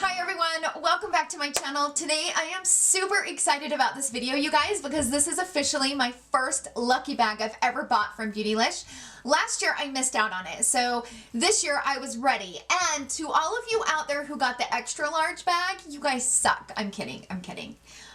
Hi everyone, welcome back to my channel. Today I am super excited about this video, you guys, because this is officially my first lucky bag I've ever bought from Beautylish. Last year I missed out on it, so this year I was ready. And to all of you out there who got the extra large bag, you guys suck. I'm kidding.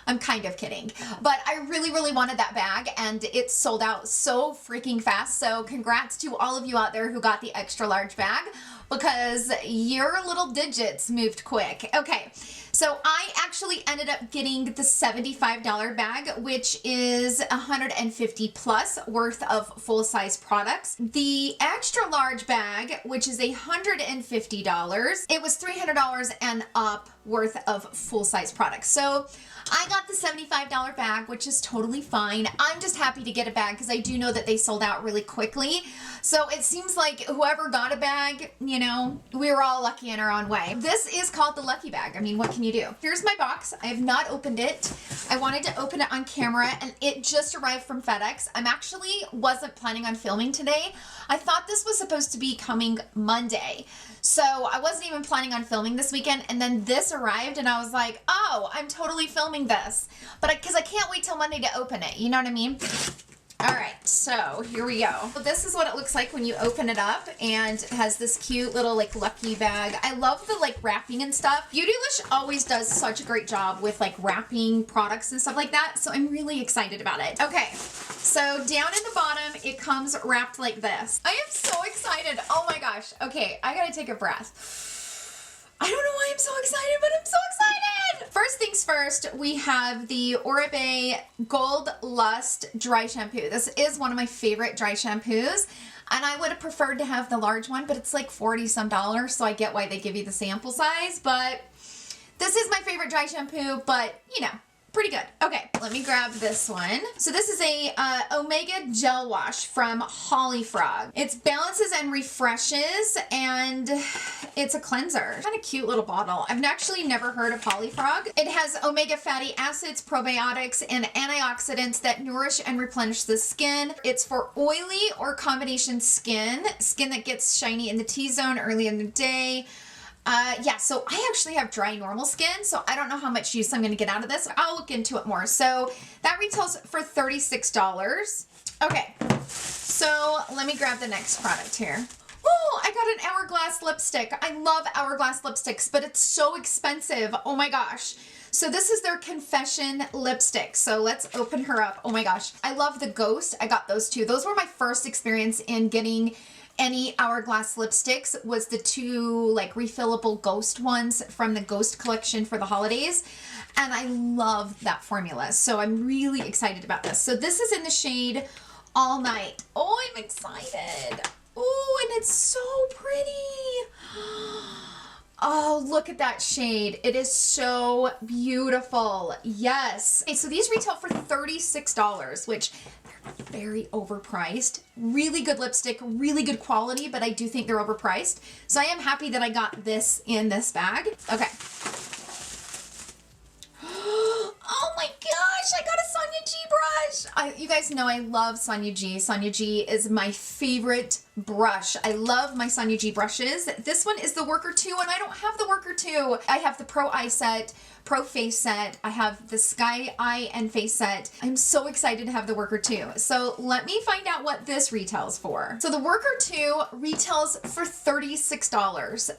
I'm kind of kidding. But I really wanted that bag and it sold out so freaking fast. So congrats to all of you out there who got the extra large bag, because your little digits moved quick. Okay, so I actually ended up getting the $75 bag, which is $150 plus worth of full-size products. The extra large bag, which is $150, it was $300 and up worth of full-size products. So I got the $75 bag, which is totally fine. I'm just happy to get a bag because I do know that they sold out really quickly. So it seems like whoever got a bag, you know, we were all lucky in our own way. This is called the Lucky Bag. I mean, what can you do? Here's my box. I have not opened it. I wanted to open it on camera and it just arrived from FedEx. I'm actually wasn't planning on filming today. I thought this was supposed to be coming Monday. So I wasn't even planning on filming this weekend, and then this arrived and I was like, oh, I'm totally filming this. But because I can't wait till Monday to open it, you know what I mean? All right, so here we go. So this is what it looks like when you open it up, and it has this cute little like lucky bag. I love the like wrapping and stuff. Beautylish always does such a great job with like wrapping products and stuff like that, so I'm really excited about it. Okay, so down in the bottom, it comes wrapped like this. I am so excited. Oh my gosh. Okay, I gotta take a breath. I don't know why I'm so excited, but I'm so excited! First things first, we have the Oribe Gold Lust Dry Shampoo. This is one of my favorite dry shampoos, and I would have preferred to have the large one, but it's like $40 some, so I get why they give you the sample size, but this is my favorite dry shampoo, but you know, pretty good. Okay, let me grab this one. So this is a Omega Gel Wash from Holly Frog. It balances and refreshes, and it's a cleanser. Kind of cute little bottle. I've actually never heard of Holly Frog. It has omega fatty acids, probiotics, and antioxidants that nourish and replenish the skin. It's for oily or combination skin that gets shiny in the T-zone early in the day. Yeah, so I actually have dry normal skin, so I don't know how much use I'm going to get out of this. I'll look into it more. So that retails for $36. Okay, so let me grab the next product here. Oh, I got an Hourglass lipstick. I love Hourglass lipsticks, but it's so expensive. Oh my gosh. So this is their Confession lipstick. So let's open her up. Oh my gosh. I love the Ghost. I got those two. Those were my first experience in getting any Hourglass lipsticks, was the two like refillable Ghost ones from the Ghost collection for the holidays. And I love that formula. So I'm really excited about this. So this is in the shade All Night. Oh, I'm excited. Oh, and it's so pretty. Oh, look at that shade. It is so beautiful. Yes. Okay, so these retail for $36, which they're very overpriced. Really good lipstick, really good quality, but I do think they're overpriced. So I am happy that I got this in this bag. Okay. Oh my gosh, I got a Sonia G brush. You guys know I love Sonia G. Sonia G is my favorite brush. I love my Sonia G brushes. This one is the Worker 2, and I don't have the Worker 2. I have the Pro Eye Set, Pro Face Set. I have the Sky Eye and Face Set. I'm so excited to have the Worker 2. So let me find out what this retails for. So the Worker 2 retails for $36.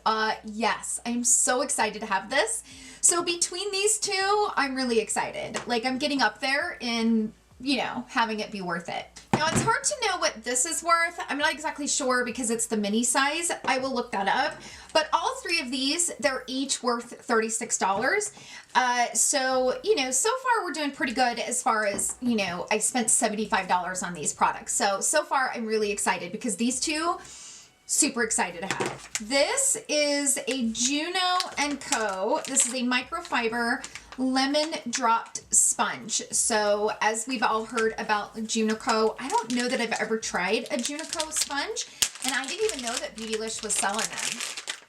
Yes, I'm so excited to have this. So between these two, I'm really excited. Like, I'm getting up there in, you know, having it be worth it. Now, it's hard to know what this is worth. I'm not exactly sure because it's the mini size. I will look that up. But all three of these, they're each worth $36. So, you know, so far we're doing pretty good as far as, you know, I spent $75 on these products. So far I'm really excited because these two, super excited to have. This is a Juno & Co. This is a microfiber lemon dropped sponge. So as we've all heard about Juno & Co., I don't know that I've ever tried a Juno & Co. sponge, and I didn't even know that Beautylish was selling them.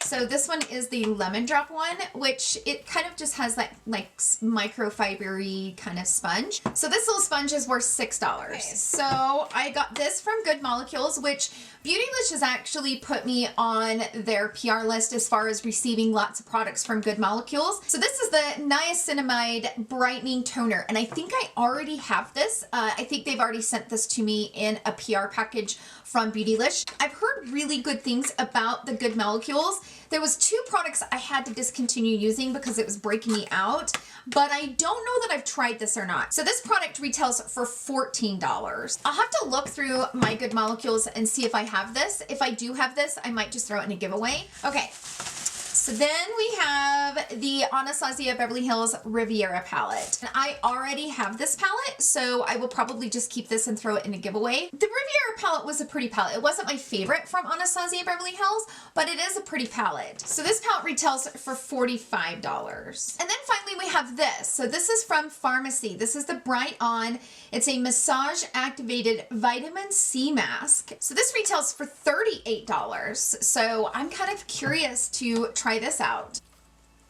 So this one is the lemon drop one, which it kind of just has that like microfibery kind of sponge. So this little sponge is worth $6. Okay, so I got this from Good Molecules, which Beautylish has actually put me on their PR list as far as receiving lots of products from Good Molecules. So this is the Niacinamide Brightening Toner, and I think I already have this. I think they've already sent this to me in a PR package from Beautylish. I've heard really good things about the Good Molecules. There was 2 products I had to discontinue using because it was breaking me out, but I don't know that I've tried this or not. So this product retails for $14. I'll have to look through my Good Molecules and see if I have this. If I do have this, I might just throw it in a giveaway. Okay. So then we have the Anasazi Beverly Hills Riviera palette. And I already have this palette, so I will probably just keep this and throw it in a giveaway. The Riviera palette was a pretty palette. It wasn't my favorite from Anasazi Beverly Hills, but it is a pretty palette. So this palette retails for $45. And then finally we have this. So this is from Pharmacy. This is the Bright On. It's a massage activated vitamin C mask. So this retails for $38. So I'm kind of curious to try this out.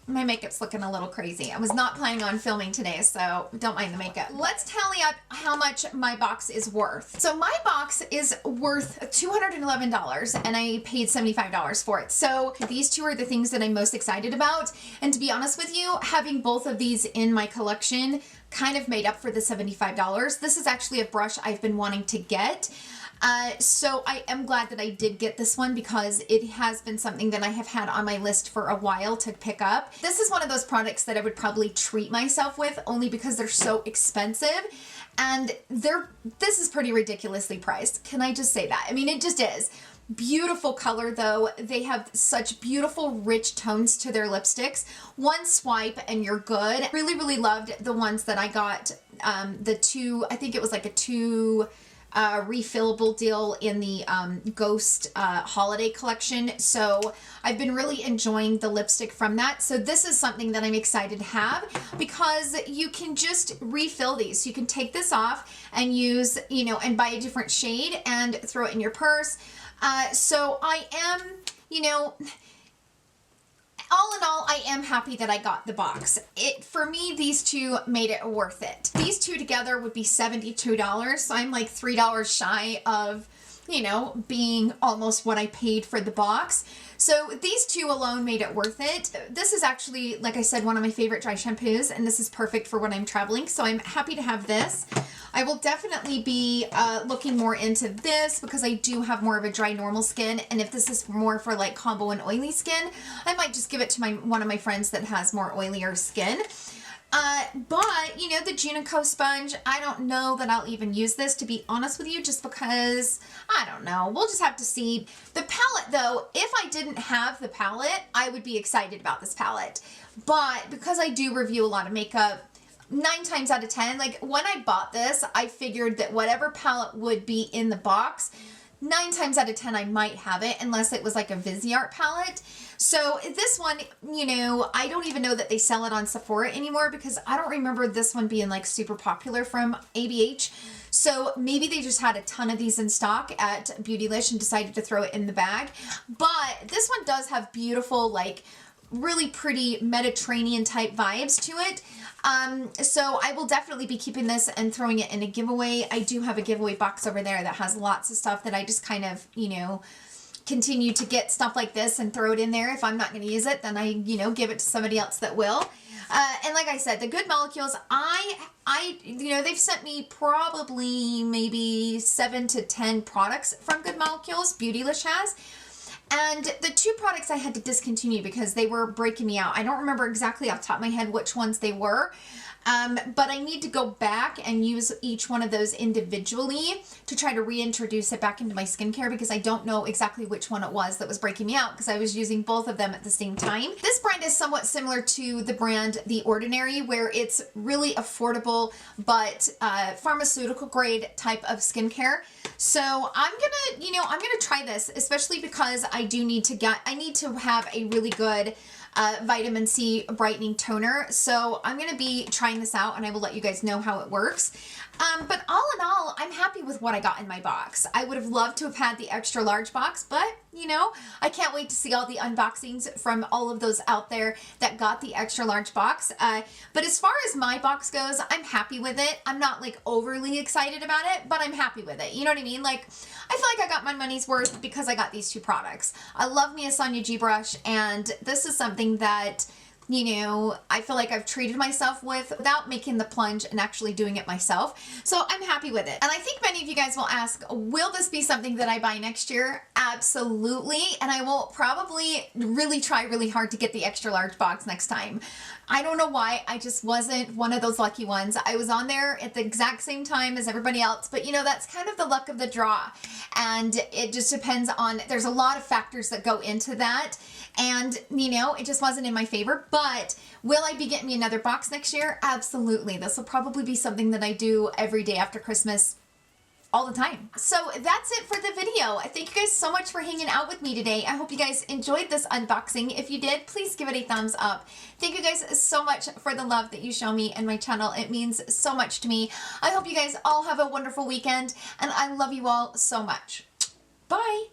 My makeup's looking a little crazy. I was not planning on filming today, so don't mind the makeup. Let's tally up how much my box is worth. So my box is worth $211 and I paid $75 for it. So these 2 are the things that I'm most excited about. And to be honest with you, having both of these in my collection kind of made up for the $75. This is actually a brush I've been wanting to get. So I am glad that I did get this one because it has been something that I have had on my list for a while to pick up. This is one of those products that I would probably treat myself with only because they're so expensive and this is pretty ridiculously priced. Can I just say that? I mean, it just is. Beautiful color though. They have such beautiful rich tones to their lipsticks. One swipe and you're good. Really, really loved the ones that I got. The 2, I think it was like a 2 refillable deal in the Ghost holiday collection. So I've been really enjoying the lipstick from that. So this is something that I'm excited to have because you can just refill these. You can take this off and use, you know, and buy a different shade and throw it in your purse. So I am, you know, all in all, I am happy that I got the box. For me, these 2 made it worth it. These 2 together would be $72, so I'm like $3 shy of, you know, being almost what I paid for the box. So these 2 alone made it worth it. This is actually, like I said, one of my favorite dry shampoos, and this is perfect for when I'm traveling, so I'm happy to have this. I will definitely be looking more into this because I do have more of a dry normal skin, and if this is more for like combo and oily skin, I might just give it to one of my friends that has more oilier skin. But, you know, the June & Co sponge, I don't know that I'll even use this, to be honest with you, just because, I don't know, we'll just have to see. The palette, though, if I didn't have the palette, I would be excited about this palette. But because I do review a lot of makeup, 9 times out of 10, like, when I bought this, I figured that whatever palette would be in the box, 9 times out of 10 I might have it, unless it was like a Viseart palette. So this one, you know, I don't even know that they sell it on Sephora anymore because I don't remember this one being like super popular from ABH. So maybe they just had a ton of these in stock at Beautylish and decided to throw it in the bag. But this one does have beautiful, like, really pretty Mediterranean type vibes to it. So I will definitely be keeping this and throwing it in a giveaway. I do have a giveaway box over there that has lots of stuff that I just kind of, you know, continue to get stuff like this and throw it in there. If I'm not going to use it, then I, you know, give it to somebody else that will. And like I said, the Good Molecules, you know, they've sent me probably maybe 7 to 10 products from Good Molecules, Beautylish has. And the 2 products I had to discontinue because they were breaking me out. I don't remember exactly off the top of my head which ones they were. But I need to go back and use each one of those individually to try to reintroduce it back into my skincare because I don't know exactly which one it was that was breaking me out because I was using both of them at the same time. This brand is somewhat similar to the brand The Ordinary, where it's really affordable but pharmaceutical grade type of skincare. So I'm gonna try this, especially because I need to have a really good vitamin C brightening toner. So I'm going to be trying this out and I will let you guys know how it works. But all in all, I'm happy with what I got in my box. I would have loved to have had the extra large box, but you know, I can't wait to see all the unboxings from all of those out there that got the extra large box. But as far as my box goes, I'm happy with it. I'm not like overly excited about it, but I'm happy with it. You know what I mean? Like, I feel like I got my money's worth because I got these two products. I love Niacinamide G brush, and this is something that, you know, I feel like I've treated myself with without making the plunge and actually doing it myself. So I'm happy with it. And I think many of you guys will ask, will this be something that I buy next year? Absolutely. And I will probably really try really hard to get the extra large box next time. I don't know why, I just wasn't one of those lucky ones. I was on there at the exact same time as everybody else, but you know, that's kind of the luck of the draw. And it just depends on, there's a lot of factors that go into that. And you know, it just wasn't in my favor, but will I be getting me another box next year? Absolutely. This will probably be something that I do every day after Christmas, all the time. So that's it for the video. Thank you guys so much for hanging out with me today. I hope you guys enjoyed this unboxing. If you did, please give it a thumbs up. Thank you guys so much for the love that you show me and my channel. It means so much to me. I hope you guys all have a wonderful weekend, and I love you all so much. Bye.